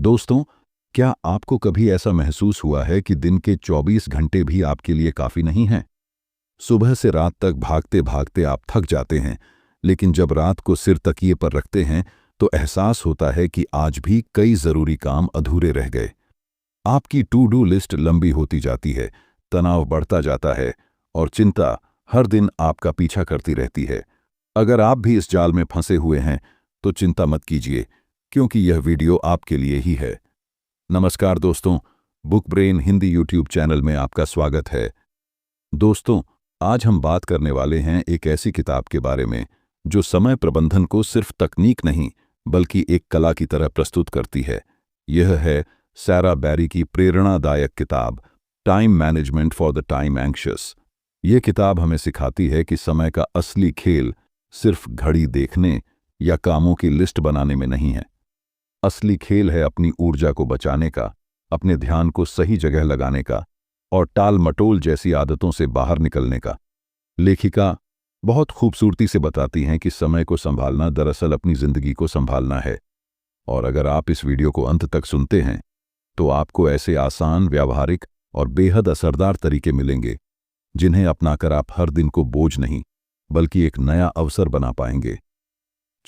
दोस्तों, क्या आपको कभी ऐसा महसूस हुआ है कि दिन के 24 घंटे भी आपके लिए काफ़ी नहीं हैं? सुबह से रात तक भागते भागते आप थक जाते हैं, लेकिन जब रात को सिर तकिए पर रखते हैं तो एहसास होता है कि आज भी कई ज़रूरी काम अधूरे रह गए। आपकी टू डू लिस्ट लंबी होती जाती है, तनाव बढ़ता जाता है और चिंता हर दिन आपका पीछा करती रहती है। अगर आप भी इस जाल में फंसे हुए हैं तो चिंता मत कीजिए, क्योंकि यह वीडियो आपके लिए ही है। नमस्कार दोस्तों, book brain Hindi YouTube channel में आपका स्वागत है। दोस्तों, आज हम बात करने वाले हैं एक ऐसी किताब के बारे में जो समय प्रबंधन को सिर्फ तकनीक नहीं बल्कि एक कला की तरह प्रस्तुत करती है। यह है सैरा बैरी की प्रेरणादायक किताब time management for the time anxious. ये किताब हमें सिखाती है कि समय का असली खेल सिर्फ घड़ी देखने या कामों की लिस्ट बनाने में नहीं है। असली खेल है अपनी ऊर्जा को बचाने का, अपने ध्यान को सही जगह लगाने का और टाल मटोल जैसी आदतों से बाहर निकलने का। लेखिका बहुत खूबसूरती से बताती हैं कि समय को संभालना दरअसल अपनी जिंदगी को संभालना है। और अगर आप इस वीडियो को अंत तक सुनते हैं तो आपको ऐसे आसान, व्यावहारिक और बेहद असरदार तरीके मिलेंगे जिन्हें अपनाकर आप हर दिन को बोझ नहीं बल्कि एक नया अवसर बना पाएंगे।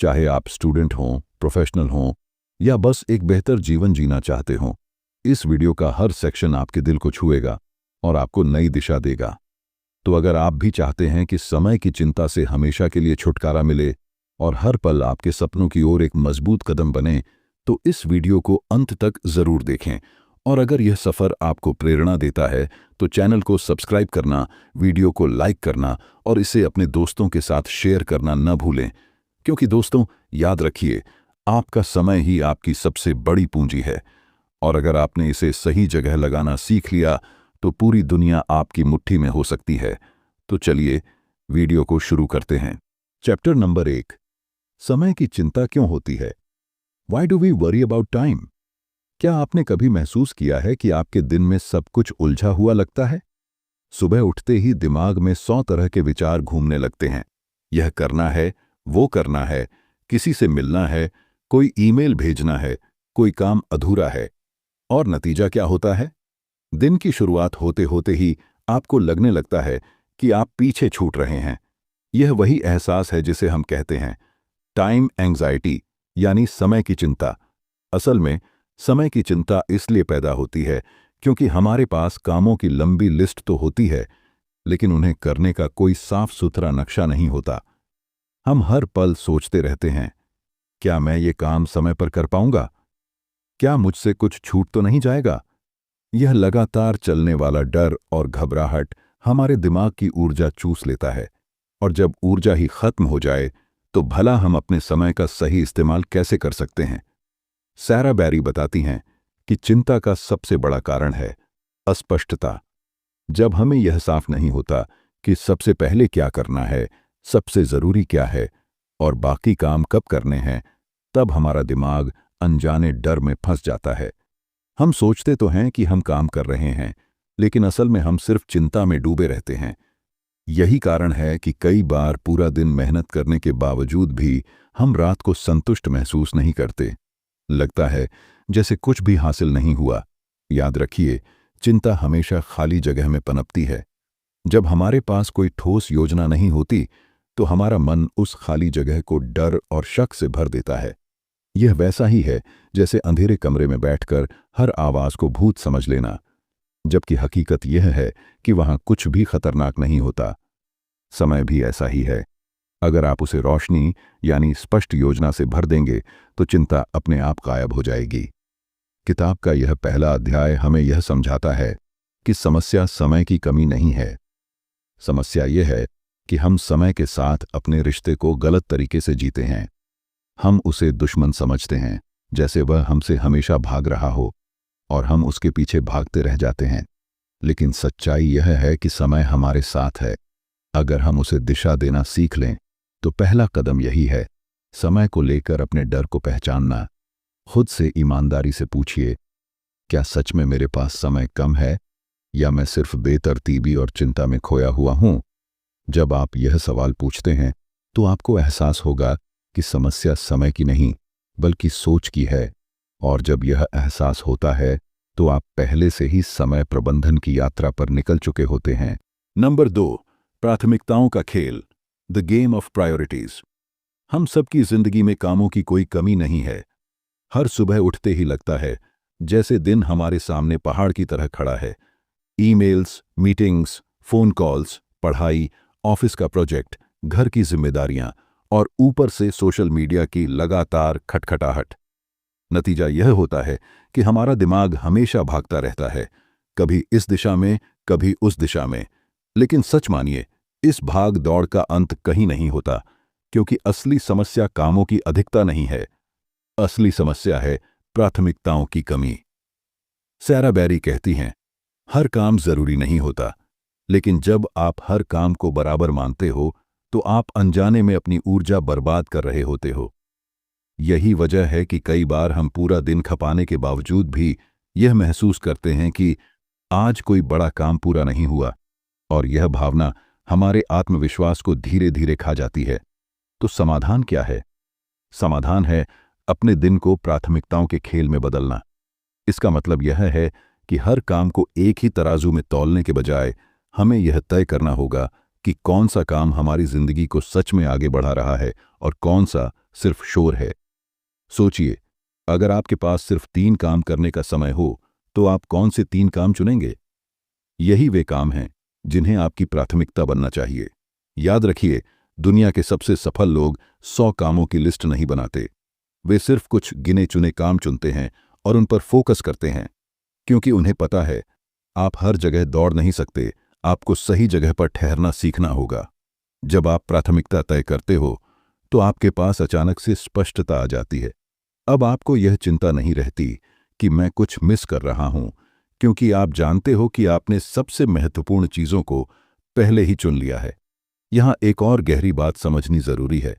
चाहे आप स्टूडेंट हों, प्रोफेशनल हों या बस एक बेहतर जीवन जीना चाहते हों, इस वीडियो का हर सेक्शन आपके दिल को छुएगा और आपको नई दिशा देगा। तो अगर आप भी चाहते हैं कि समय की चिंता से हमेशा के लिए छुटकारा मिले और हर पल आपके सपनों की ओर एक मजबूत कदम बने, तो इस वीडियो को अंत तक जरूर देखें। और अगर यह सफ़र आपको प्रेरणा देता है तो चैनल को सब्सक्राइब करना, वीडियो को लाइक करना और इसे अपने दोस्तों के साथ शेयर करना न भूलें। क्योंकि दोस्तों, याद रखिए, आपका समय ही आपकी सबसे बड़ी पूंजी है और अगर आपने इसे सही जगह लगाना सीख लिया तो पूरी दुनिया आपकी मुट्ठी में हो सकती है। तो चलिए वीडियो को शुरू करते हैं। चैप्टर नंबर 1, समय की चिंता क्यों होती है? Why do we worry about time? क्या आपने कभी महसूस किया है कि आपके दिन में सब कुछ उलझा हुआ लगता है? सुबह उठते ही दिमाग में 100 तरह के विचार घूमने लगते हैं। यह करना है, वो करना है, किसी से मिलना है, कोई ईमेल भेजना है, कोई काम अधूरा है। और नतीजा क्या होता है? दिन की शुरुआत होते होते ही आपको लगने लगता है कि आप पीछे छूट रहे हैं। यह वही एहसास है जिसे हम कहते हैं टाइम एंग्जाइटी, यानी समय की चिंता। असल में समय की चिंता इसलिए पैदा होती है क्योंकि हमारे पास कामों की लंबी लिस्ट तो होती है, लेकिन उन्हें करने का कोई साफ सुथरा नक्शा नहीं होता। हम हर पल सोचते रहते हैं, क्या मैं ये काम समय पर कर पाऊंगा? क्या मुझसे कुछ छूट तो नहीं जाएगा? यह लगातार चलने वाला डर और घबराहट हमारे दिमाग की ऊर्जा चूस लेता है। और जब ऊर्जा ही खत्म हो जाए तो भला हम अपने समय का सही इस्तेमाल कैसे कर सकते हैं? सैरा बैरी बताती हैं कि चिंता का सबसे बड़ा कारण है अस्पष्टता। जब हमें यह साफ नहीं होता कि सबसे पहले क्या करना है, सबसे जरूरी क्या है और बाकी काम कब करने हैं, तब हमारा दिमाग अनजाने डर में फंस जाता है। हम सोचते तो हैं कि हम काम कर रहे हैं, लेकिन असल में हम सिर्फ चिंता में डूबे रहते हैं। यही कारण है कि कई बार पूरा दिन मेहनत करने के बावजूद भी हम रात को संतुष्ट महसूस नहीं करते। लगता है जैसे कुछ भी हासिल नहीं हुआ। याद रखिए, चिंता हमेशा खाली जगह में पनपती है। जब हमारे पास कोई ठोस योजना नहीं होती तो हमारा मन उस खाली जगह को डर और शक से भर देता है। यह वैसा ही है जैसे अंधेरे कमरे में बैठकर हर आवाज को भूत समझ लेना, जबकि हकीकत यह है कि वहां कुछ भी खतरनाक नहीं होता। समय भी ऐसा ही है। अगर आप उसे रोशनी यानी स्पष्ट योजना से भर देंगे तो चिंता अपने आप गायब हो जाएगी। किताब का यह पहला अध्याय हमें यह समझाता है कि समस्या समय की कमी नहीं है। समस्या यह है कि हम समय के साथ अपने रिश्ते को गलत तरीके से जीते हैं। हम उसे दुश्मन समझते हैं, जैसे वह हमसे हमेशा भाग रहा हो और हम उसके पीछे भागते रह जाते हैं। लेकिन सच्चाई यह है कि समय हमारे साथ है। अगर हम उसे दिशा देना सीख लें तो पहला कदम यही है, समय को लेकर अपने डर को पहचानना। खुद से ईमानदारी से पूछिए, क्या सच में मेरे पास समय कम है या मैं सिर्फ बेतरतीबी और चिंता में खोया हुआ हूं? जब आप यह सवाल पूछते हैं तो आपको एहसास होगा कि समस्या समय की नहीं बल्कि सोच की है। और जब यह एहसास होता है तो आप पहले से ही समय प्रबंधन की यात्रा पर निकल चुके होते हैं। नंबर 2, प्राथमिकताओं का खेल, द गेम ऑफ प्रायोरिटीज। हम सबकी जिंदगी में कामों की कोई कमी नहीं है। हर सुबह उठते ही लगता है जैसे दिन हमारे सामने पहाड़ की तरह खड़ा है। ईमेल्स, मीटिंग्स, फोन कॉल्स, पढ़ाई, ऑफिस का प्रोजेक्ट, घर की जिम्मेदारियां और ऊपर से सोशल मीडिया की लगातार खटखटाहट। नतीजा यह होता है कि हमारा दिमाग हमेशा भागता रहता है, कभी इस दिशा में, कभी उस दिशा में। लेकिन सच मानिए, इस भाग दौड़ का अंत कहीं नहीं होता, क्योंकि असली समस्या कामों की अधिकता नहीं है। असली समस्या है प्राथमिकताओं की कमी। सैरा बैरी कहती हैं, हर काम जरूरी नहीं होता, लेकिन जब आप हर काम को बराबर मानते हो तो आप अनजाने में अपनी ऊर्जा बर्बाद कर रहे होते हो। यही वजह है कि कई बार हम पूरा दिन खपाने के बावजूद भी यह महसूस करते हैं कि आज कोई बड़ा काम पूरा नहीं हुआ, और यह भावना हमारे आत्मविश्वास को धीरे धीरे खा जाती है। तो समाधान क्या है? समाधान है अपने दिन को प्राथमिकताओं के खेल में बदलना। इसका मतलब यह है कि हर काम को एक ही तराजू में तौलने के बजाय हमें यह तय करना होगा कि कौन सा काम हमारी जिंदगी को सच में आगे बढ़ा रहा है और कौन सा सिर्फ शोर है। सोचिए, अगर आपके पास सिर्फ 3 काम करने का समय हो तो आप कौन से 3 काम चुनेंगे? यही वे काम हैं जिन्हें आपकी प्राथमिकता बनना चाहिए। याद रखिए, दुनिया के सबसे सफल लोग 100 कामों की लिस्ट नहीं बनाते। वे सिर्फ कुछ गिने चुने काम चुनते हैं और उन पर फोकस करते हैं, क्योंकि उन्हें पता है आप हर जगह दौड़ नहीं सकते, आपको सही जगह पर ठहरना सीखना होगा। जब आप प्राथमिकता तय करते हो तो आपके पास अचानक से स्पष्टता आ जाती है। अब आपको यह चिंता नहीं रहती कि मैं कुछ मिस कर रहा हूं, क्योंकि आप जानते हो कि आपने सबसे महत्वपूर्ण चीजों को पहले ही चुन लिया है। यहां एक और गहरी बात समझनी जरूरी है।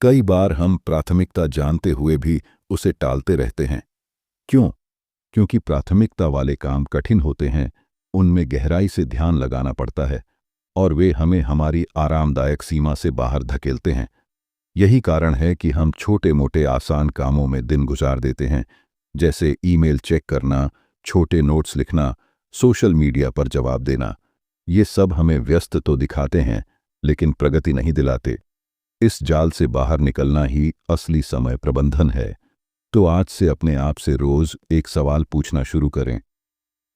कई बार हम प्राथमिकता जानते हुए भी उसे टालते रहते हैं। क्यों? क्योंकि प्राथमिकता वाले काम कठिन होते हैं, उनमें गहराई से ध्यान लगाना पड़ता है और वे हमें हमारी आरामदायक सीमा से बाहर धकेलते हैं। यही कारण है कि हम छोटे मोटे आसान कामों में दिन गुजार देते हैं, जैसे ईमेल चेक करना, छोटे नोट्स लिखना, सोशल मीडिया पर जवाब देना। ये सब हमें व्यस्त तो दिखाते हैं, लेकिन प्रगति नहीं दिलाते। इस जाल से बाहर निकलना ही असली समय प्रबंधन है। तो आज से अपने आप से रोज एक सवाल पूछना शुरू करें,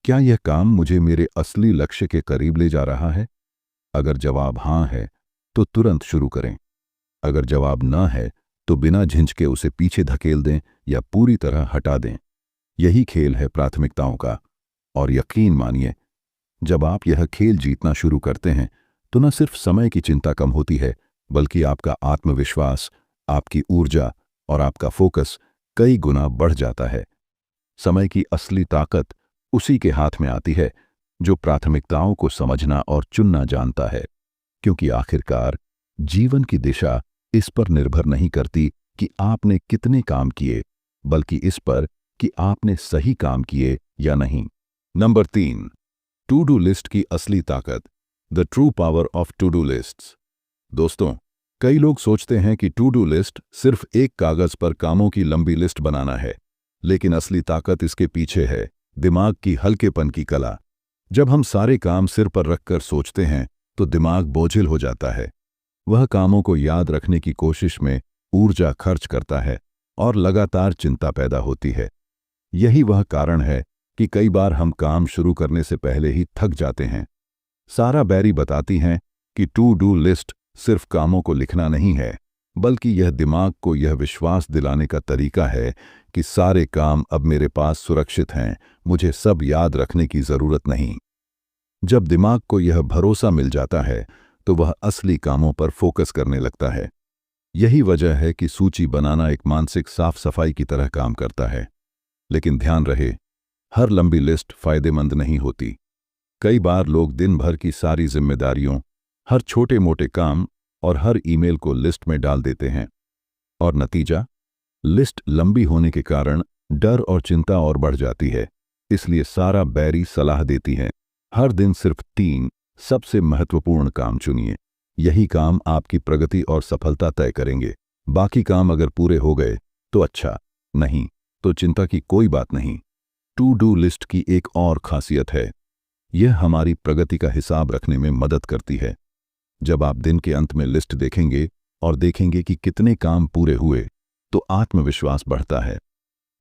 क्या यह काम मुझे मेरे असली लक्ष्य के करीब ले जा रहा है? अगर जवाब हाँ है तो तुरंत शुरू करें। अगर जवाब ना है तो बिना झिझके उसे पीछे धकेल दें या पूरी तरह हटा दें। यही खेल है प्राथमिकताओं का। और यकीन मानिए, जब आप यह खेल जीतना शुरू करते हैं तो न सिर्फ समय की चिंता कम होती है, बल्कि आपका आत्मविश्वास, आपकी ऊर्जा और आपका फोकस कई गुना बढ़ जाता है। समय की असली ताकत उसी के हाथ में आती है जो प्राथमिकताओं को समझना और चुनना जानता है, क्योंकि आखिरकार जीवन की दिशा इस पर निर्भर नहीं करती कि आपने कितने काम किए, बल्कि इस पर कि आपने सही काम किए या नहीं। नंबर 3, टू डू लिस्ट की असली ताकत, the true power of to do lists. दोस्तों, कई लोग सोचते हैं कि टू डू लिस्ट सिर्फ एक कागज पर कामों की लंबी लिस्ट बनाना है, लेकिन असली ताकत इसके पीछे है, दिमाग की हल्केपन की कला। जब हम सारे काम सिर पर रखकर सोचते हैं तो दिमाग बोझिल हो जाता है। वह कामों को याद रखने की कोशिश में ऊर्जा खर्च करता है और लगातार चिंता पैदा होती है। यही वह कारण है कि कई बार हम काम शुरू करने से पहले ही थक जाते हैं। सारा बैरी बताती हैं कि टू डू लिस्ट सिर्फ कामों को लिखना नहीं है, बल्कि यह दिमाग को यह विश्वास दिलाने का तरीका है कि सारे काम अब मेरे पास सुरक्षित हैं, मुझे सब याद रखने की जरूरत नहीं। जब दिमाग को यह भरोसा मिल जाता है तो वह असली कामों पर फोकस करने लगता है। यही वजह है कि सूची बनाना एक मानसिक साफ सफाई की तरह काम करता है। लेकिन ध्यान रहे, हर लंबी लिस्ट फायदेमंद नहीं होती। कई बार लोग दिन भर की सारी जिम्मेदारियों, हर छोटे मोटे काम और हर ईमेल को लिस्ट में डाल देते हैं, और नतीजा, लिस्ट लंबी होने के कारण डर और चिंता और बढ़ जाती है। इसलिए सारा बैरी सलाह देती है, हर दिन सिर्फ 3 सबसे महत्वपूर्ण काम चुनिए। यही काम आपकी प्रगति और सफलता तय करेंगे। बाकी काम अगर पूरे हो गए तो अच्छा, नहीं तो चिंता की कोई बात नहीं। टू डू लिस्ट की एक और खासियत है, यह हमारी प्रगति का हिसाब रखने में मदद करती है। जब आप दिन के अंत में लिस्ट देखेंगे और देखेंगे कि कितने काम पूरे हुए, तो आत्मविश्वास बढ़ता है।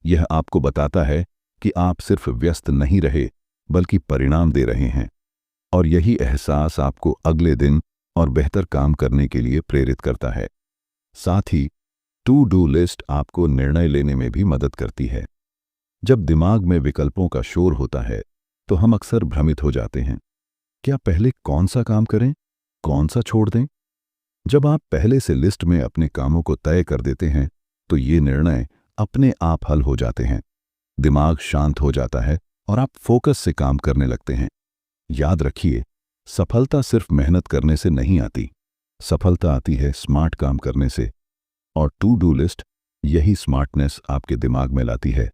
यह आपको बताता है कि आप सिर्फ व्यस्त नहीं रहे, बल्कि परिणाम दे रहे हैं, और यही एहसास आपको अगले दिन और बेहतर काम करने के लिए प्रेरित करता है। साथ ही टू डू लिस्ट आपको निर्णय लेने में भी मदद करती है। जब दिमाग में विकल्पों का शोर होता है, तो हम अक्सर भ्रमित हो जाते हैं। क्या पहले कौन सा काम करें, कौन सा छोड़ दें? जब आप पहले से लिस्ट में अपने कामों को तय कर देते हैं, तो ये निर्णय अपने आप हल हो जाते हैं। दिमाग शांत हो जाता है और आप फोकस से काम करने लगते हैं। याद रखिए, सफलता सिर्फ मेहनत करने से नहीं आती, सफलता आती है स्मार्ट काम करने से, और टू डू लिस्ट यही स्मार्टनेस आपके दिमाग में लाती है।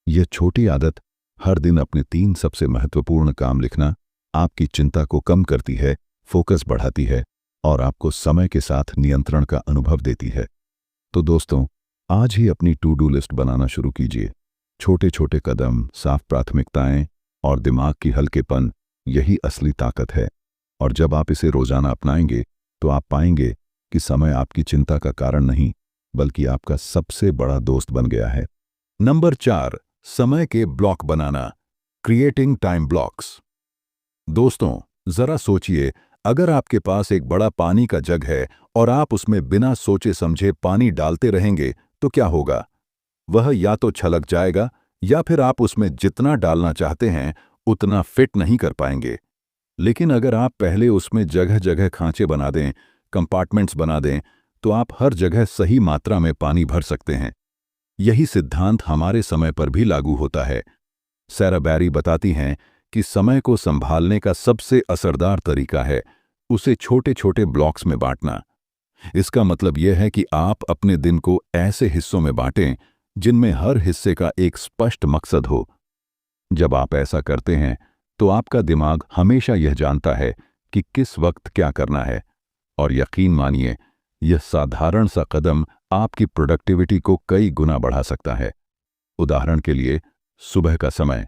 यह छोटी आदत, हर दिन अपने 3 सबसे महत्वपूर्ण काम लिखना, आपकी चिंता को कम करती है, फोकस बढ़ाती है और आपको समय के साथ नियंत्रण का अनुभव देती है। तो दोस्तों, आज ही अपनी टू डू लिस्ट बनाना शुरू कीजिए। छोटे छोटे कदम, साफ प्राथमिकताएं और दिमाग की हल्केपन, यही असली ताकत है। और जब आप इसे रोजाना अपनाएंगे, तो आप पाएंगे कि समय आपकी चिंता का कारण नहीं, बल्कि आपका सबसे बड़ा दोस्त बन गया है। नंबर 4, समय के ब्लॉक बनाना, क्रिएटिंग टाइम ब्लॉक्स। दोस्तों, जरा सोचिए, अगर आपके पास एक बड़ा पानी का जग है और आप उसमें बिना सोचे समझे पानी डालते रहेंगे, तो क्या होगा? वह या तो छलक जाएगा, या फिर आप उसमें जितना डालना चाहते हैं उतना फिट नहीं कर पाएंगे। लेकिन अगर आप पहले उसमें जगह जगह खांचे बना दें, कंपार्टमेंट्स बना दें, तो आप हर जगह सही मात्रा में पानी भर सकते हैं। यही सिद्धांत हमारे समय पर भी लागू होता है। सैरा बैरी बताती हैं कि समय को संभालने का सबसे असरदार तरीका है उसे छोटे छोटे ब्लॉक्स में बांटना। इसका मतलब यह है कि आप अपने दिन को ऐसे हिस्सों में बांटें जिनमें हर हिस्से का एक स्पष्ट मकसद हो। जब आप ऐसा करते हैं, तो आपका दिमाग हमेशा यह जानता है कि किस वक्त क्या करना है, और यकीन मानिए, यह साधारण सा कदम आपकी प्रोडक्टिविटी को कई गुना बढ़ा सकता है। उदाहरण के लिए, सुबह का समय।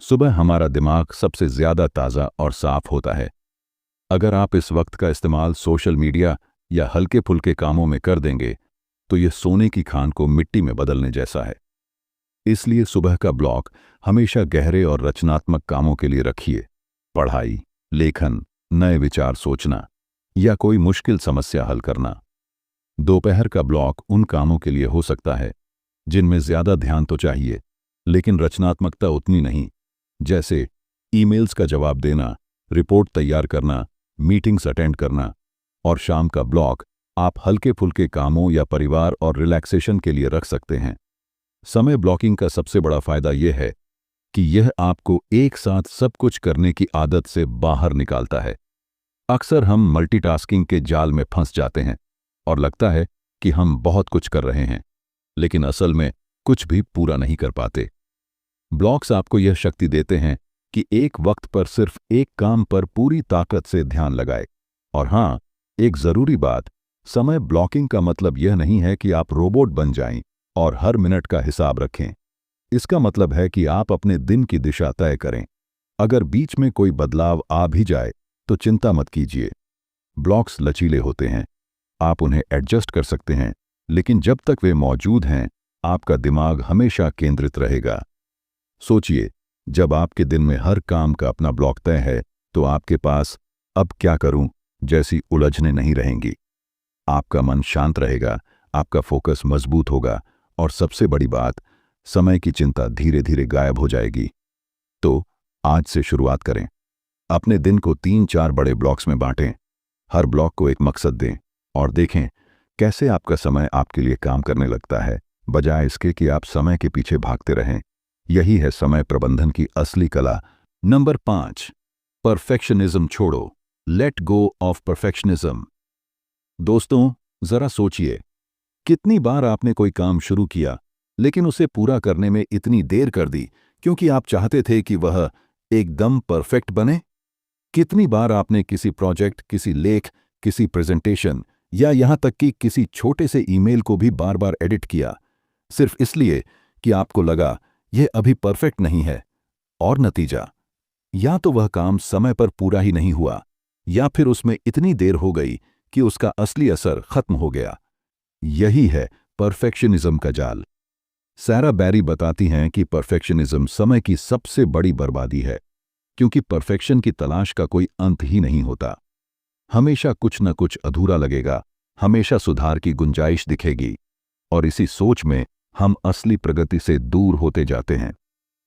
सुबह हमारा दिमाग सबसे ज्यादा ताज़ा और साफ होता है। अगर आप इस वक्त का इस्तेमाल सोशल मीडिया या हल्के फुल्के कामों में कर देंगे, तो यह सोने की खान को मिट्टी में बदलने जैसा है। इसलिए सुबह का ब्लॉक हमेशा गहरे और रचनात्मक कामों के लिए रखिए। पढ़ाई, लेखन, नए विचार सोचना या कोई मुश्किल समस्या हल करना। दोपहर का ब्लॉक उन कामों के लिए हो सकता है जिनमें ज्यादा ध्यान तो चाहिए, लेकिन रचनात्मकता उतनी नहीं, जैसे ईमेल्स का जवाब देना, रिपोर्ट तैयार करना, मीटिंग्स अटेंड करना। और शाम का ब्लॉक आप हल्के फुल्के कामों या परिवार और रिलैक्सेशन के लिए रख सकते हैं। समय ब्लॉकिंग का सबसे बड़ा फायदा यह है कि यह आपको एक साथ सब कुछ करने की आदत से बाहर निकालता है। अक्सर हम मल्टीटास्किंग के जाल में फंस जाते हैं और लगता है कि हम बहुत कुछ कर रहे हैं, लेकिन असल में कुछ भी पूरा नहीं कर पाते। ब्लॉक्स आपको यह शक्ति देते हैं कि एक वक्त पर सिर्फ एक काम पर पूरी ताकत से ध्यान लगाए। और हाँ, एक जरूरी बात, समय ब्लॉकिंग का मतलब यह नहीं है कि आप रोबोट बन जाएं और हर मिनट का हिसाब रखें। इसका मतलब है कि आप अपने दिन की दिशा तय करें। अगर बीच में कोई बदलाव आ भी जाए, तो चिंता मत कीजिए। ब्लॉक्स लचीले होते हैं, आप उन्हें एडजस्ट कर सकते हैं, लेकिन जब तक वे मौजूद हैं, आपका दिमाग हमेशा केंद्रित रहेगा। सोचिए, जब आपके दिन में हर काम का अपना ब्लॉक तय है, तो आपके पास अब क्या करूं जैसी उलझनें नहीं रहेंगी। आपका मन शांत रहेगा, आपका फोकस मजबूत होगा, और सबसे बड़ी बात, समय की चिंता धीरे धीरे गायब हो जाएगी। तो आज से शुरुआत करें। अपने दिन को 3-4 बड़े ब्लॉक्स में बांटें, हर ब्लॉक को एक मकसद दें, और देखें कैसे आपका समय आपके लिए काम करने लगता है, बजाय इसके कि आप समय के पीछे भागते रहें। यही है समय प्रबंधन की असली कला। नंबर 5, परफेक्शनिज्म छोड़ो, लेट गो ऑफ परफेक्शनिज्म। दोस्तों, जरा सोचिए, कितनी बार आपने कोई काम शुरू किया, लेकिन उसे पूरा करने में इतनी देर कर दी क्योंकि आप चाहते थे कि वह एकदम परफेक्ट बने? कितनी बार आपने किसी प्रोजेक्ट, किसी लेख, किसी प्रेजेंटेशन या यहां तक कि किसी छोटे से ईमेल को भी बार बार एडिट किया, सिर्फ इसलिए कि आपको लगा यह अभी परफेक्ट नहीं है, और नतीजा, या तो वह काम समय पर पूरा ही नहीं हुआ, या फिर उसमें इतनी देर हो गई कि उसका असली असर खत्म हो गया। यही है परफेक्शनिज्म का जाल। सैरा बैरी बताती हैं कि परफेक्शनिज्म समय की सबसे बड़ी बर्बादी है, क्योंकि परफेक्शन की तलाश का कोई अंत ही नहीं होता। हमेशा कुछ न कुछ अधूरा लगेगा, हमेशा सुधार की गुंजाइश दिखेगी, और इसी सोच में हम असली प्रगति से दूर होते जाते हैं।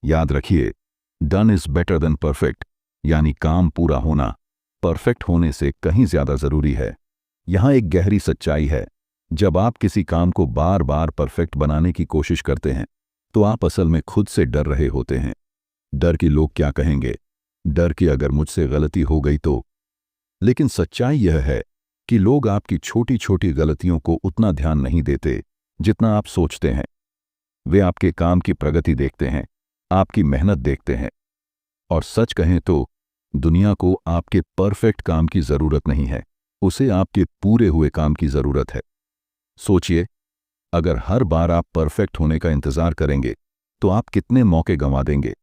याद रखिए, done is better than perfect, यानी काम पूरा होना परफेक्ट होने से कहीं ज्यादा जरूरी है। यहां एक गहरी सच्चाई है, जब आप किसी काम को बार बार परफेक्ट बनाने की कोशिश करते हैं तो आप असल में खुद से डर रहे होते हैं। डर कि लोग क्या कहेंगे, डर कि अगर मुझसे गलती हो गई तो। लेकिन सच्चाई यह है कि लोग आपकी छोटी छोटी गलतियों को उतना ध्यान नहीं देते जितना आप सोचते हैं। वे आपके काम की प्रगति देखते हैं, आपकी मेहनत देखते हैं, और सच कहें तो दुनिया को आपके परफेक्ट काम की जरूरत नहीं है, उसे आपके पूरे हुए काम की जरूरत है। सोचिए, अगर हर बार आप परफेक्ट होने का इंतजार करेंगे तो आप कितने मौके गंवा देंगे,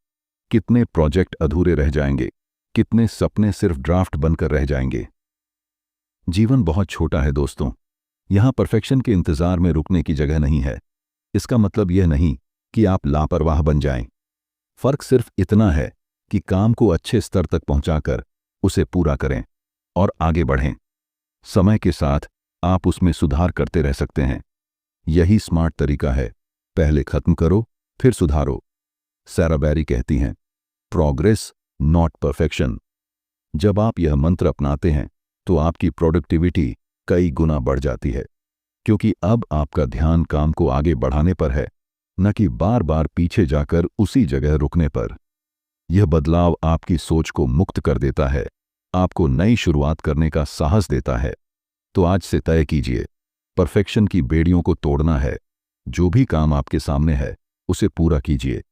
कितने प्रोजेक्ट अधूरे रह जाएंगे, कितने सपने सिर्फ ड्राफ्ट बनकर रह जाएंगे। जीवन बहुत छोटा है दोस्तों, यहां परफेक्शन के इंतजार में रुकने की जगह नहीं है। इसका मतलब यह नहीं कि आप लापरवाह बन जाएं। फर्क सिर्फ इतना है कि काम को अच्छे स्तर तक पहुंचाकर उसे पूरा करें और आगे बढ़ें। समय के साथ आप उसमें सुधार करते रह सकते हैं। यही स्मार्ट तरीका है, पहले खत्म करो फिर सुधारो। सैरा बैरी कहती हैं, प्रोग्रेस नॉट परफेक्शन। जब आप यह मंत्र अपनाते हैं तो आपकी प्रोडक्टिविटी कई गुना बढ़ जाती है, क्योंकि अब आपका ध्यान काम को आगे बढ़ाने पर है, न कि बार बार पीछे जाकर उसी जगह रुकने पर। यह बदलाव आपकी सोच को मुक्त कर देता है, आपको नई शुरुआत करने का साहस देता है। तो आज से तय कीजिए, परफेक्शन की बेड़ियों को तोड़ना है। जो भी काम आपके सामने है उसे पूरा कीजिए,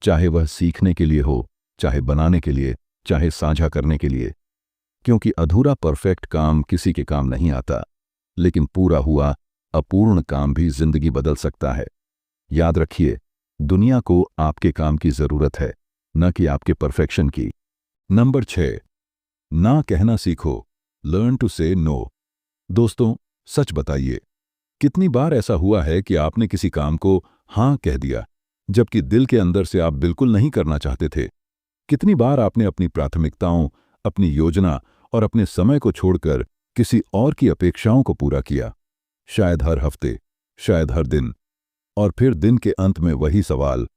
चाहे वह सीखने के लिए हो, चाहे बनाने के लिए, चाहे साझा करने के लिए। क्योंकि अधूरा परफेक्ट काम किसी के काम नहीं आता, लेकिन पूरा हुआ अपूर्ण काम भी जिंदगी बदल सकता है। याद रखिए, दुनिया को आपके काम की जरूरत है, न कि आपके परफेक्शन की। नंबर 6, ना कहना सीखो, लर्न टू से नो। दोस्तों, सच बताइए, कितनी बार ऐसा हुआ है कि आपने किसी काम को हां कह दिया जबकि दिल के अंदर से आप बिल्कुल नहीं करना चाहते थे? कितनी बार आपने अपनी प्राथमिकताओं, अपनी योजना और अपने समय को छोड़कर किसी और की अपेक्षाओं को पूरा किया? शायद हर हफ्ते, शायद हर दिन, और फिर दिन के अंत में वही सवाल,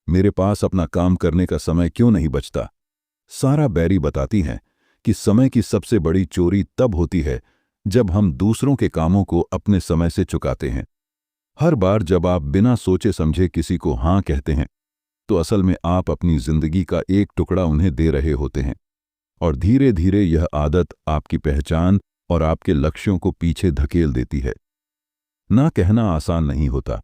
मेरे पास अपना काम करने का समय क्यों नहीं बचता? सैरा बैरी बताती हैं कि समय की सबसे बड़ी चोरी तब होती है जब हम दूसरों के कामों को अपने समय से चुकाते हैं। हर बार जब आप बिना सोचे समझे किसी को हां कहते हैं तो असल में आप अपनी जिंदगी का एक टुकड़ा उन्हें दे रहे होते हैं, और धीरे धीरे यह आदत आपकी पहचान और आपके लक्ष्यों को पीछे धकेल देती है। ना कहना आसान नहीं होता।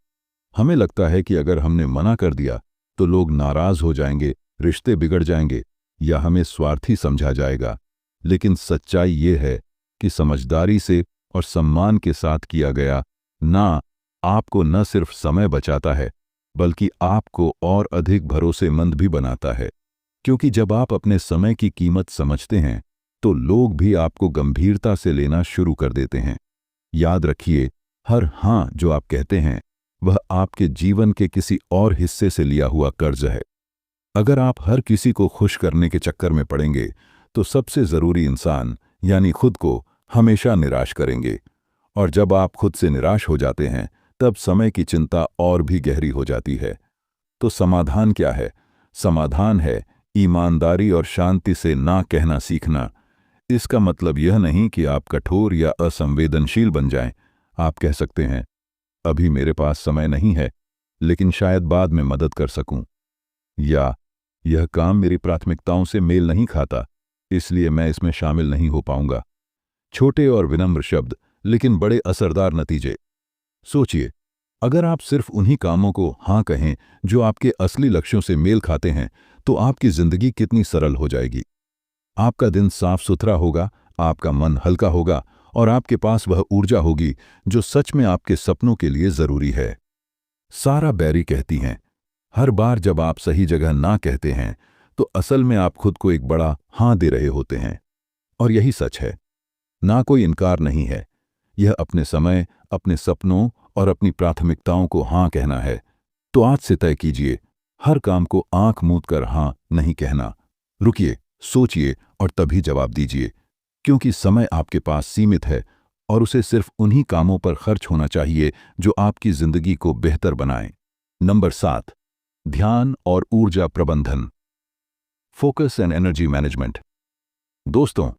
हमें लगता है कि अगर हमने मना कर दिया तो लोग नाराज हो जाएंगे, रिश्ते बिगड़ जाएंगे, या हमें स्वार्थी समझा जाएगा। लेकिन सच्चाई ये है कि समझदारी से और सम्मान के साथ किया गया ना आपको न सिर्फ समय बचाता है, बल्कि आपको और अधिक भरोसेमंद भी बनाता है। क्योंकि जब आप अपने समय की कीमत समझते हैं तो लोग भी आपको गंभीरता से लेना शुरू कर देते हैं। याद रखिए, हर हां जो आप कहते हैं वह आपके जीवन के किसी और हिस्से से लिया हुआ कर्ज है। अगर आप हर किसी को खुश करने के चक्कर में पड़ेंगे तो सबसे जरूरी इंसान यानी खुद को हमेशा निराश करेंगे, और जब आप खुद से निराश हो जाते हैं तब समय की चिंता और भी गहरी हो जाती है। तो समाधान क्या है? समाधान है ईमानदारी और शांति से ना कहना सीखना। इसका मतलब यह नहीं कि आप कठोर या असंवेदनशील बन जाएं। आप कह सकते हैं, अभी मेरे पास समय नहीं है, लेकिन शायद बाद में मदद कर सकूं, या यह काम मेरी प्राथमिकताओं से मेल नहीं खाता, इसलिए मैं इसमें शामिल नहीं हो पाऊंगा। छोटे और विनम्र शब्द, लेकिन बड़े असरदार नतीजे। सोचिए, अगर आप सिर्फ उन्हीं कामों को हां कहें जो आपके असली लक्ष्यों से मेल खाते हैं तो आपकी जिंदगी कितनी सरल हो जाएगी। आपका दिन साफ सुथरा होगा, आपका मन हल्का होगा, और आपके पास वह ऊर्जा होगी जो सच में आपके सपनों के लिए जरूरी है। सैरा बैरी कहती हैं, हर बार जब आप सही जगह ना कहते हैं तो असल में आप खुद को एक बड़ा हाँ दे रहे होते हैं। और यही सच है। ना कोई इनकार नहीं है। यह अपने समय, अपने सपनों और अपनी प्राथमिकताओं को हाँ कहना है। तो आज से तय कीजिए, हर काम को आंख मूंद कर हाँ नहीं कहना। रुकिए, सोचिए और तभी जवाब दीजिए, क्योंकि समय आपके पास सीमित है और उसे सिर्फ उन्हीं कामों पर खर्च होना चाहिए जो आपकी जिंदगी को बेहतर बनाएं। नंबर 7, ध्यान और ऊर्जा प्रबंधन, फोकस एंड एनर्जी मैनेजमेंट। दोस्तों,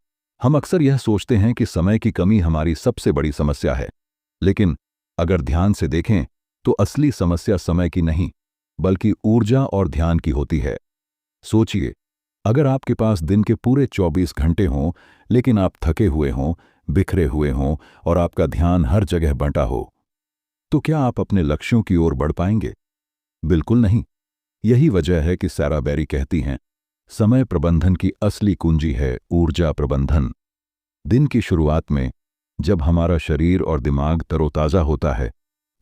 हम अक्सर यह सोचते हैं कि समय की कमी हमारी सबसे बड़ी समस्या है, लेकिन अगर ध्यान से देखें तो असली समस्या समय की नहीं, बल्कि ऊर्जा और ध्यान की होती है। सोचिए, अगर आपके पास दिन के पूरे 24 घंटे हों, लेकिन आप थके हुए हों, बिखरे हुए हों और आपका ध्यान हर जगह बंटा हो, तो क्या आप अपने लक्ष्यों की ओर बढ़ पाएंगे? बिल्कुल नहीं। यही वजह है कि सारा बेरी कहती हैं, समय प्रबंधन की असली कुंजी है ऊर्जा प्रबंधन। दिन की शुरुआत में जब हमारा शरीर और दिमाग तरोताज़ा होता है,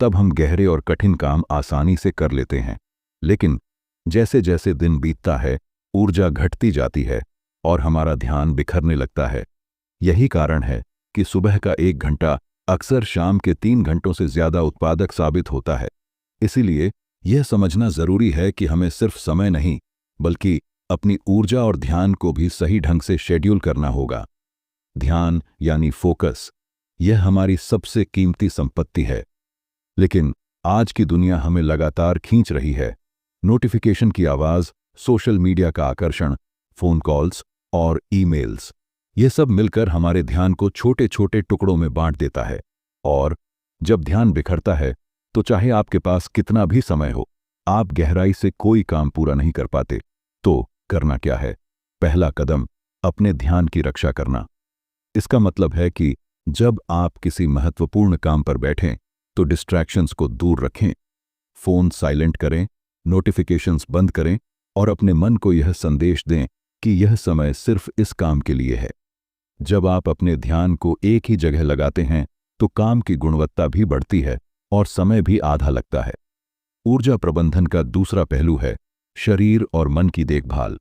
तब हम गहरे और कठिन काम आसानी से कर लेते हैं। लेकिन जैसे जैसे दिन बीतता है, ऊर्जा घटती जाती है और हमारा ध्यान बिखरने लगता है। यही कारण है कि सुबह का 1 घंटा अक्सर शाम के 3 घंटों से ज्यादा उत्पादक साबित होता है। इसीलिए यह समझना जरूरी है कि हमें सिर्फ समय नहीं, बल्कि अपनी ऊर्जा और ध्यान को भी सही ढंग से शेड्यूल करना होगा। ध्यान यानी फोकस, यह हमारी सबसे कीमती संपत्ति है। लेकिन आज की दुनिया हमें लगातार खींच रही है। नोटिफिकेशन की आवाज, सोशल मीडिया का आकर्षण, फोन कॉल्स और ईमेल्स, ये सब मिलकर हमारे ध्यान को छोटे छोटे टुकड़ों में बांट देता है। और जब ध्यान बिखरता है, तो चाहे आपके पास कितना भी समय हो, आप गहराई से कोई काम पूरा नहीं कर पाते। तो करना क्या है? पहला कदम, अपने ध्यान की रक्षा करना। इसका मतलब है कि जब आप किसी महत्वपूर्ण काम पर बैठें, तो डिस्ट्रैक्शंस को दूर रखें। फोन साइलेंट करें, नोटिफिकेशंस बंद करें और अपने मन को यह संदेश दें कि यह समय सिर्फ इस काम के लिए है। जब आप अपने ध्यान को एक ही जगह लगाते हैं, तो काम की गुणवत्ता भी बढ़ती है और समय भी आधा लगता है। ऊर्जा प्रबंधन का दूसरा पहलू है शरीर और मन की देखभाल।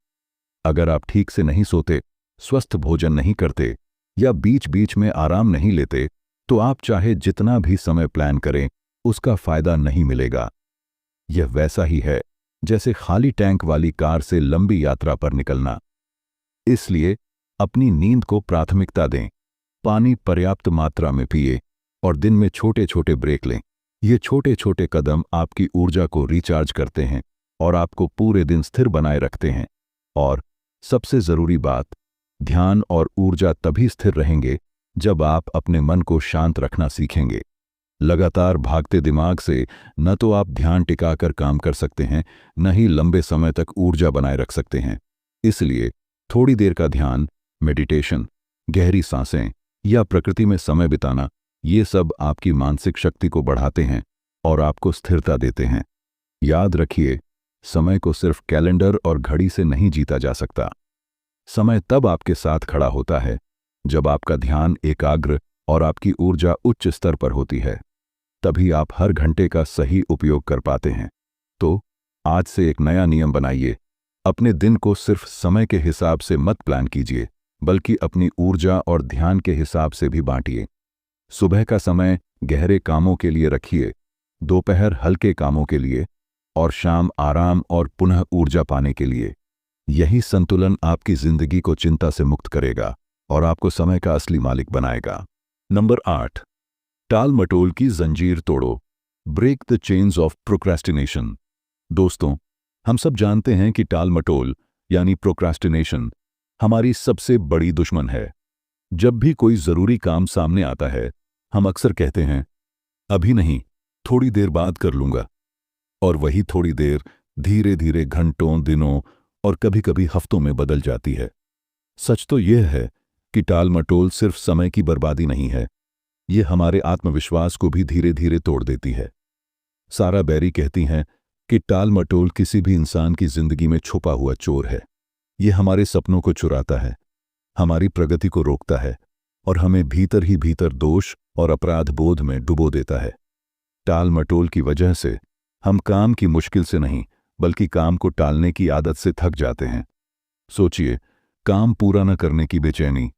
अगर आप ठीक से नहीं सोते, स्वस्थ भोजन नहीं करते या बीच बीच में आराम नहीं लेते, तो आप चाहे जितना भी समय प्लान करें, उसका फायदा नहीं मिलेगा। यह वैसा ही है जैसे खाली टैंक वाली कार से लंबी यात्रा पर निकलना। इसलिए अपनी नींद को प्राथमिकता दें, पानी पर्याप्त मात्रा में पिए और दिन में छोटे छोटे ब्रेक लें। ये छोटे छोटे कदम आपकी ऊर्जा को रिचार्ज करते हैं और आपको पूरे दिन स्थिर बनाए रखते हैं। और सबसे जरूरी बात, ध्यान और ऊर्जा तभी स्थिर रहेंगे जब आप अपने मन को शांत रखना सीखेंगे। लगातार भागते दिमाग से न तो आप ध्यान टिकाकर काम कर सकते हैं, न ही लंबे समय तक ऊर्जा बनाए रख सकते हैं। इसलिए थोड़ी देर का ध्यान, मेडिटेशन, गहरी सांसें या प्रकृति में समय बिताना, ये सब आपकी मानसिक शक्ति को बढ़ाते हैं और आपको स्थिरता देते हैं। याद रखिए, समय को सिर्फ कैलेंडर और घड़ी से नहीं जीता जा सकता। समय तब आपके साथ खड़ा होता है जब आपका ध्यान एकाग्र और आपकी ऊर्जा उच्च स्तर पर होती है। तभी आप हर घंटे का सही उपयोग कर पाते हैं। तो आज से एक नया नियम बनाइए। अपने दिन को सिर्फ समय के हिसाब से मत प्लान कीजिए, बल्कि अपनी ऊर्जा और ध्यान के हिसाब से भी बांटिए। सुबह का समय गहरे कामों के लिए रखिए, दोपहर हल्के कामों के लिए और शाम आराम और पुनः ऊर्जा पाने के लिए। यही संतुलन आपकी जिंदगी को चिंता से मुक्त करेगा और आपको समय का असली मालिक बनाएगा। नंबर 8, टाल मटोल की जंजीर तोड़ो, break the chains of procrastination. दोस्तों, हम सब जानते हैं कि टाल मटोल यानी प्रोक्रेस्टिनेशन हमारी सबसे बड़ी दुश्मन है। जब भी कोई जरूरी काम सामने आता है, हम अक्सर कहते हैं, अभी नहीं, थोड़ी देर बाद कर लूंगा। और वही थोड़ी देर धीरे धीरे घंटों, दिनों और कभी कभी हफ्तों में बदल जाती है। सच तो यह है कि टाल मटोल सिर्फ समय की बर्बादी नहीं है, ये हमारे आत्मविश्वास को भी धीरे धीरे तोड़ देती है। सारा बेरी कहती हैं कि टाल मटोल किसी भी इंसान की जिंदगी में छुपा हुआ चोर है। ये हमारे सपनों को चुराता है, हमारी प्रगति को रोकता है और हमें भीतर ही भीतर दोष और अपराध बोध में डुबो देता है। टाल मटोल की वजह से हम काम की मुश्किल से नहीं, बल्कि काम को टालने की आदत से थक जाते हैं। सोचिए, काम पूरा न करने की बेचैनी,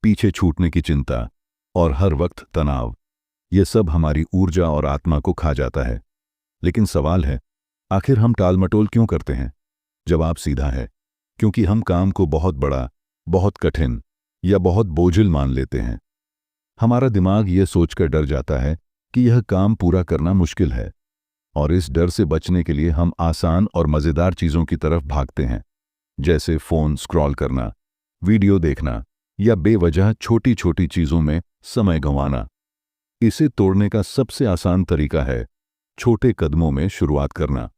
पीछे छूटने की चिंता और हर वक्त तनाव, ये सब हमारी ऊर्जा और आत्मा को खा जाता है। लेकिन सवाल है, आखिर हम टालमटोल क्यों करते हैं? जवाब सीधा है, क्योंकि हम काम को बहुत बड़ा, बहुत कठिन या बहुत बोझिल मान लेते हैं। हमारा दिमाग ये सोचकर डर जाता है कि यह काम पूरा करना मुश्किल है, और इस डर से बचने के लिए हम आसान और मज़ेदार चीज़ों की तरफ भागते हैं, जैसे फ़ोन स्क्रॉल करना, वीडियो देखना या बेवजह छोटी छोटी चीज़ों में समय गंवाना। इसे तोड़ने का सबसे आसान तरीका है छोटे कदमों में शुरुआत करना।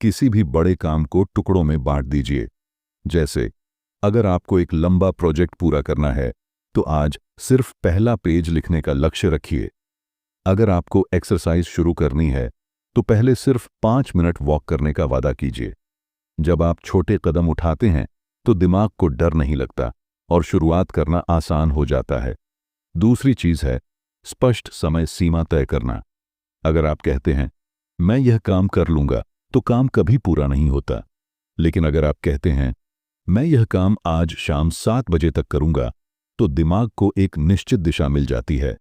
किसी भी बड़े काम को टुकड़ों में बांट दीजिए। जैसे अगर आपको एक लंबा प्रोजेक्ट पूरा करना है, तो आज सिर्फ पहला पेज लिखने का लक्ष्य रखिए। अगर आपको एक्सरसाइज शुरू करनी है, तो पहले सिर्फ 5 मिनट वॉक करने का वादा कीजिए। जब आप छोटे कदम उठाते हैं, तो दिमाग को डर नहीं लगता और शुरुआत करना आसान हो जाता है। दूसरी चीज है स्पष्ट समय सीमा तय करना। अगर आप कहते हैं, मैं यह काम कर लूंगा, तो काम कभी पूरा नहीं होता। लेकिन अगर आप कहते हैं, मैं यह काम आज शाम 7 बजे तक करूंगा, तो दिमाग को एक निश्चित दिशा मिल जाती है।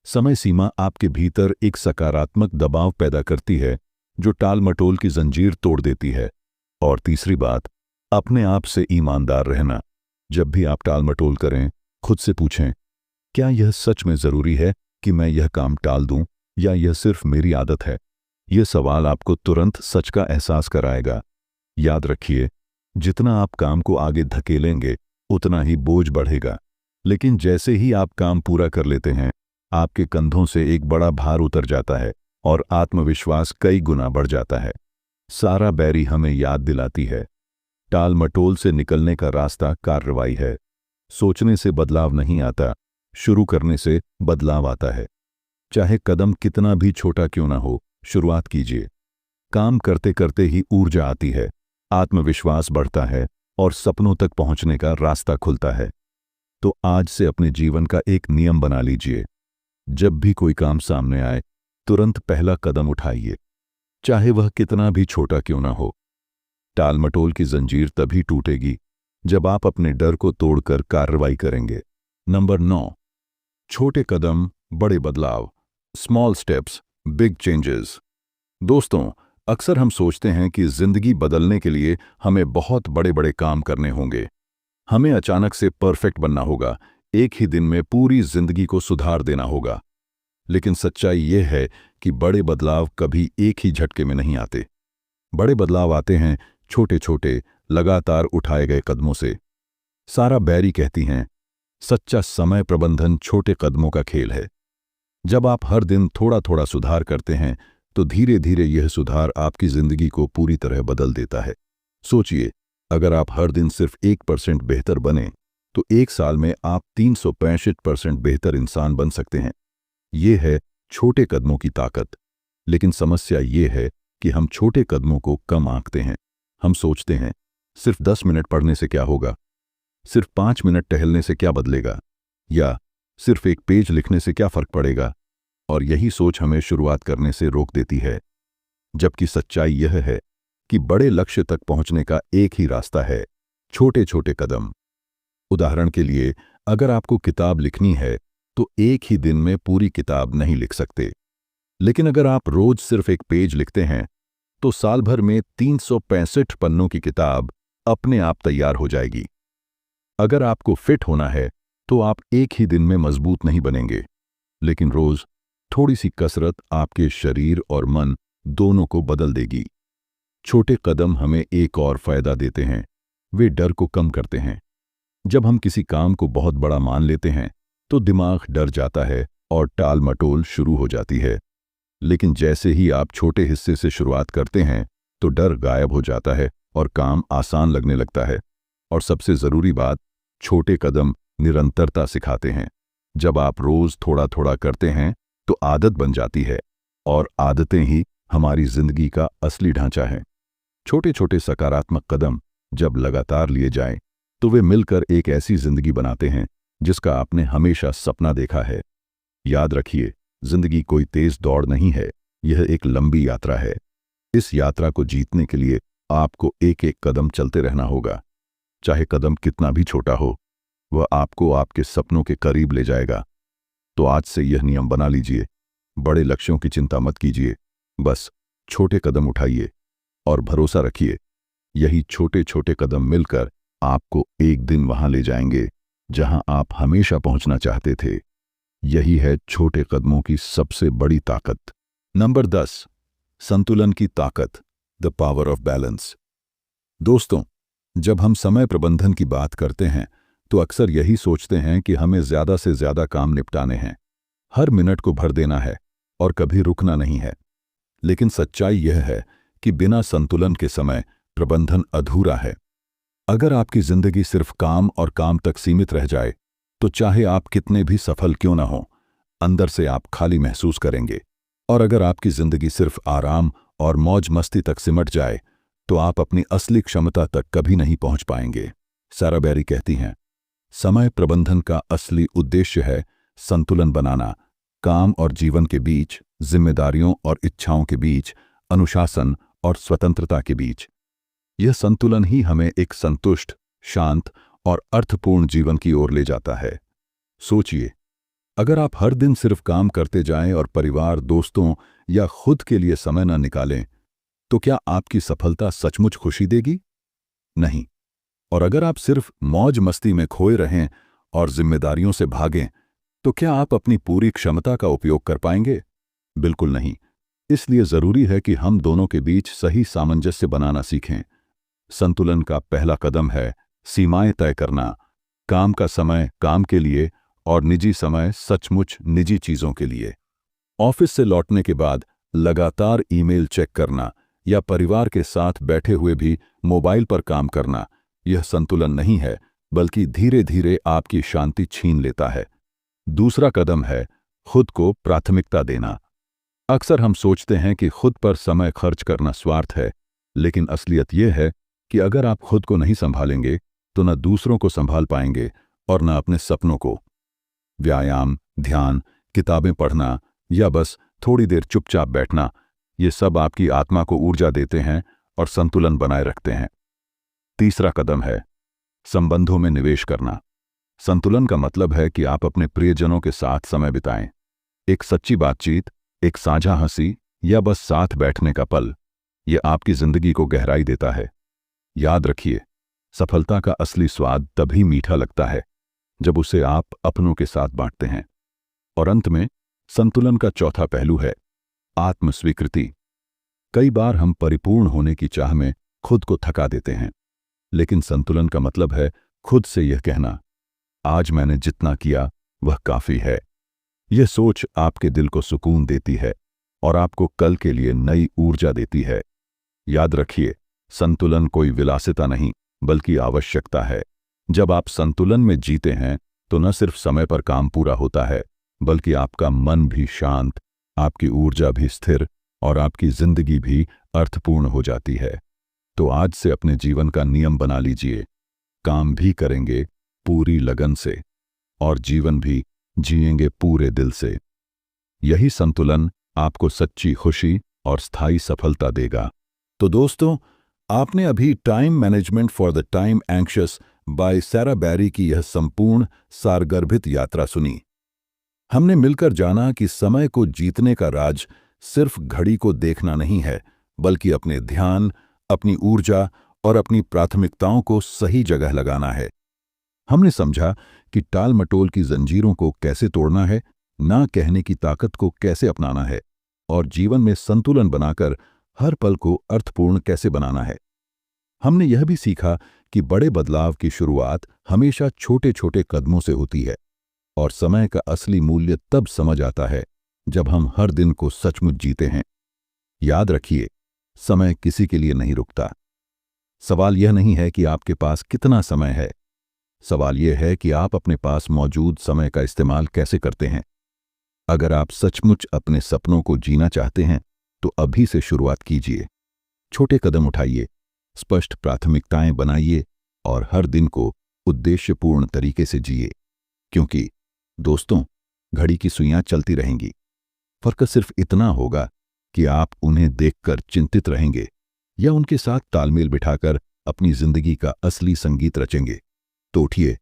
समय सीमा आपके भीतर एक सकारात्मक दबाव पैदा करती है, जो टाल-मटोल की जंजीर तोड़ देती है। और तीसरी बात, अपने आप से ईमानदार रहना। जब भी आप टाल-मटोल करें, खुद से पूछें, क्या यह सच में जरूरी है कि मैं यह काम टाल दूं, या यह सिर्फ मेरी आदत है? यह सवाल आपको तुरंत सच का एहसास कराएगा। याद रखिए, जितना आप काम को आगे धकेलेंगे, उतना ही बोझ बढ़ेगा। लेकिन जैसे ही आप काम पूरा कर लेते हैं, आपके कंधों से एक बड़ा भार उतर जाता है और आत्मविश्वास कई गुना बढ़ जाता है। सारा बैरी हमें याद दिलाती है, टाल-मटोल से निकलने का रास्ता कार्रवाई है। सोचने से बदलाव नहीं आता, शुरू करने से बदलाव आता है। चाहे कदम कितना भी छोटा क्यों ना हो, शुरुआत कीजिए। काम करते करते ही ऊर्जा आती है, आत्मविश्वास बढ़ता है और सपनों तक पहुंचने का रास्ता खुलता है। तो आज से अपने जीवन का एक नियम बना लीजिए। जब भी कोई काम सामने आए, तुरंत पहला कदम उठाइए, चाहे वह कितना भी छोटा क्यों ना हो। टाल-मटोल की जंजीर तभी टूटेगी जब आप अपने डर को तोड़कर कार्रवाई करेंगे। नंबर 9, छोटे कदम, बड़े बदलाव। Small steps, big changes. दोस्तों, अक्सर हम सोचते हैं कि जिंदगी बदलने के लिए हमें बहुत बड़े बड़े काम करने होंगे। हमें अचानक से परफेक्ट बनना होगा, एक ही दिन में पूरी जिंदगी को सुधार देना होगा। लेकिन सच्चाई यह है कि बड़े बदलाव कभी एक ही झटके में नहीं आते। बड़े बदलाव आते हैं छोटे छोटे, लगातार उठाए गए कदमों से। सारा बैरी कहती हैं, सच्चा समय प्रबंधन छोटे कदमों का खेल है। जब आप हर दिन थोड़ा थोड़ा सुधार करते हैं, तो धीरे धीरे यह सुधार आपकी जिंदगी को पूरी तरह बदल देता है। सोचिए, अगर आप हर दिन सिर्फ 1% बेहतर बने, तो एक साल में आप 365% बेहतर इंसान बन सकते हैं। ये है छोटे कदमों की ताकत। लेकिन समस्या ये है कि हम छोटे कदमों को कम आंकते हैं। हम सोचते हैं, सिर्फ 10 मिनट पढ़ने से क्या होगा, सिर्फ 5 मिनट टहलने से क्या बदलेगा, या सिर्फ एक पेज लिखने से क्या फर्क पड़ेगा। और यही सोच हमें शुरुआत करने से रोक देती है। जबकि सच्चाई यह है कि बड़े लक्ष्य तक पहुंचने का एक ही रास्ता है, छोटे छोटे कदम। उदाहरण के लिए, अगर आपको किताब लिखनी है, तो एक ही दिन में पूरी किताब नहीं लिख सकते। लेकिन अगर आप रोज सिर्फ एक पेज लिखते हैं, तो साल भर में 365 पन्नों की किताब अपने आप तैयार हो जाएगी। अगर आपको फिट होना है, तो आप एक ही दिन में मजबूत नहीं बनेंगे। लेकिन रोज थोड़ी सी कसरत आपके शरीर और मन दोनों को बदल देगी। छोटे कदम हमें एक और फायदा देते हैं, वे डर को कम करते हैं। जब हम किसी काम को बहुत बड़ा मान लेते हैं, तो दिमाग डर जाता है और टाल-मटोल शुरू हो जाती है। लेकिन जैसे ही आप छोटे हिस्से से शुरुआत करते हैं, तो डर गायब हो जाता है और काम आसान लगने लगता है। और सबसे ज़रूरी बात, छोटे कदम निरंतरता सिखाते हैं। जब आप रोज़ थोड़ा थोड़ा करते हैं, तो आदत बन जाती है, और आदतें ही हमारी जिंदगी का असली ढांचा है। छोटे छोटे सकारात्मक कदम जब लगातार लिए जाएं, तो वे मिलकर एक ऐसी जिंदगी बनाते हैं जिसका आपने हमेशा सपना देखा है। याद रखिए, जिंदगी कोई तेज दौड़ नहीं है, यह एक लंबी यात्रा है। इस यात्रा को जीतने के लिए आपको एक एक कदम चलते रहना होगा। चाहे कदम कितना भी छोटा हो, वह आपको आपके सपनों के करीब ले जाएगा। तो आज से यह नियम बना लीजिए, बड़े लक्ष्यों की चिंता मत कीजिए, बस छोटे कदम उठाइए और भरोसा रखिए, यही छोटे छोटे कदम मिलकर आपको एक दिन वहां ले जाएंगे जहां आप हमेशा पहुंचना चाहते थे। यही है छोटे कदमों की सबसे बड़ी ताकत। नंबर 10, संतुलन की ताकत, द पावर ऑफ बैलेंस। दोस्तों, जब हम समय प्रबंधन की बात करते हैं तो अक्सर यही सोचते हैं कि हमें ज्यादा से ज्यादा काम निपटाने हैं, हर मिनट को भर देना है और कभी रुकना नहीं है। लेकिन सच्चाई यह है कि बिना संतुलन के समय प्रबंधन अधूरा है। अगर आपकी जिंदगी सिर्फ काम और काम तक सीमित रह जाए तो चाहे आप कितने भी सफल क्यों ना हो, अंदर से आप खाली महसूस करेंगे। और अगर आपकी जिंदगी सिर्फ आराम और मौज मस्ती तक सिमट जाए तो आप अपनी असली क्षमता तक कभी नहीं पहुंच पाएंगे। सारा बैरी कहती हैं, समय प्रबंधन का असली उद्देश्य है संतुलन बनाना, काम और जीवन के बीच, जिम्मेदारियों और इच्छाओं के बीच, अनुशासन और स्वतंत्रता के बीच। यह संतुलन ही हमें एक संतुष्ट, शांत और अर्थपूर्ण जीवन की ओर ले जाता है। सोचिए, अगर आप हर दिन सिर्फ काम करते जाएं और परिवार, दोस्तों या खुद के लिए समय न निकालें, तो क्या आपकी सफलता सचमुच खुशी देगी? नहीं। और अगर आप सिर्फ मौज मस्ती में खोए रहें और जिम्मेदारियों से भागें, तो क्या आप अपनी पूरी क्षमता का उपयोग कर पाएंगे? बिल्कुल नहीं। इसलिए जरूरी है कि हम दोनों के बीच सही सामंजस्य बनाना सीखें। संतुलन का पहला कदम है सीमाएं तय करना। काम का समय काम के लिए और निजी समय सचमुच निजी चीजों के लिए। ऑफिस से लौटने के बाद लगातार ईमेल चेक करना या परिवार के साथ बैठे हुए भी मोबाइल पर काम करना, यह संतुलन नहीं है, बल्कि धीरे धीरे आपकी शांति छीन लेता है। दूसरा कदम है खुद को प्राथमिकता देना। अक्सर हम सोचते हैं कि खुद पर समय खर्च करना स्वार्थ है, लेकिन असलियत यह है कि अगर आप खुद को नहीं संभालेंगे तो न दूसरों को संभाल पाएंगे और न अपने सपनों को। व्यायाम, ध्यान, किताबें पढ़ना या बस थोड़ी देर चुपचाप बैठना, ये सब आपकी आत्मा को ऊर्जा देते हैं और संतुलन बनाए रखते हैं। तीसरा कदम है संबंधों में निवेश करना। संतुलन का मतलब है कि आप अपने प्रियजनों के साथ समय बिताएं। एक सच्ची बातचीत, एक साझा हंसी या बस साथ बैठने का पल, यह आपकी जिंदगी को गहराई देता है। याद रखिए, सफलता का असली स्वाद तभी मीठा लगता है जब उसे आप अपनों के साथ बांटते हैं। और अंत में संतुलन का चौथा पहलू है आत्मस्वीकृति। कई बार हम परिपूर्ण होने की चाह में खुद को थका देते हैं, लेकिन संतुलन का मतलब है खुद से यह कहना, आज मैंने जितना किया वह काफी है। यह सोच आपके दिल को सुकून देती है और आपको कल के लिए नई ऊर्जा देती है। याद रखिए, संतुलन कोई विलासिता नहीं बल्कि आवश्यकता है। जब आप संतुलन में जीते हैं तो न सिर्फ समय पर काम पूरा होता है, बल्कि आपका मन भी शांत, आपकी ऊर्जा भी स्थिर और आपकी जिंदगी भी अर्थपूर्ण हो जाती है। तो आज से अपने जीवन का नियम बना लीजिए, काम भी करेंगे पूरी लगन से और जीवन भी जिएंगे पूरे दिल से। यही संतुलन आपको सच्ची खुशी और स्थायी सफलता देगा। तो दोस्तों, आपने अभी time management for the time anxious by Sara Barry की यह संपूर्ण सारगर्भित यात्रा सुनी। हमने मिलकर जाना कि समय को जीतने का राज सिर्फ घड़ी को देखना नहीं है, बल्कि अपने ध्यान, अपनी ऊर्जा और अपनी प्राथमिकताओं को सही जगह लगाना है। हमने समझा कि टाल मटोल की जंजीरों को कैसे तोड़ना है, ना कहने की ताकत को कैसे अपनाना है और जीवन में संतुलन बनाकर हर पल को अर्थपूर्ण कैसे बनाना है। हमने यह भी सीखा कि बड़े बदलाव की शुरुआत हमेशा छोटे छोटे कदमों से होती है और समय का असली मूल्य तब समझ आता है जब हम हर दिन को सचमुच जीते हैं। याद रखिए, समय किसी के लिए नहीं रुकता। सवाल यह नहीं है कि आपके पास कितना समय है, सवाल यह है कि आप अपने पास मौजूद समय का इस्तेमाल कैसे करते हैं। अगर आप सचमुच अपने सपनों को जीना चाहते हैं तो अभी से शुरुआत कीजिए। छोटे कदम उठाइए, स्पष्ट प्राथमिकताएं बनाइए और हर दिन को उद्देश्यपूर्ण तरीके से जिए। क्योंकि दोस्तों, घड़ी की सुइयां चलती रहेंगी, फर्क सिर्फ इतना होगा कि आप उन्हें देखकर चिंतित रहेंगे या उनके साथ तालमेल बिठाकर अपनी जिंदगी का असली संगीत रचेंगे। तो उठिए,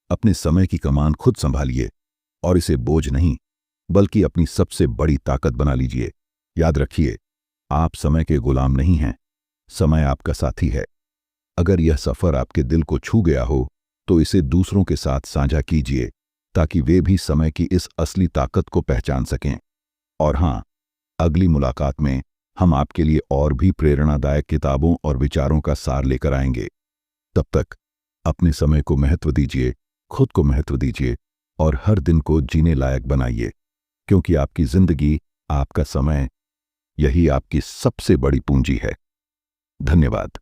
अपने समय की कमान खुद संभालिए और इसे बोझ नहीं बल्कि अपनी सबसे बड़ी ताकत बना लीजिए। याद रखिए, आप समय के गुलाम नहीं हैं, समय आपका साथी है। अगर यह सफर आपके दिल को छू गया हो तो इसे दूसरों के साथ साझा कीजिए ताकि वे भी समय की इस असली ताकत को पहचान सकें। और हाँ, अगली मुलाकात में हम आपके लिए और भी प्रेरणादायक किताबों और विचारों का सार लेकर आएंगे। तब तक अपने समय को महत्व दीजिए, खुद को महत्व दीजिए और हर दिन को जीने लायक बनाइए, क्योंकि आपकी जिंदगी, आपका समय, यही आपकी सबसे बड़ी पूंजी है। धन्यवाद।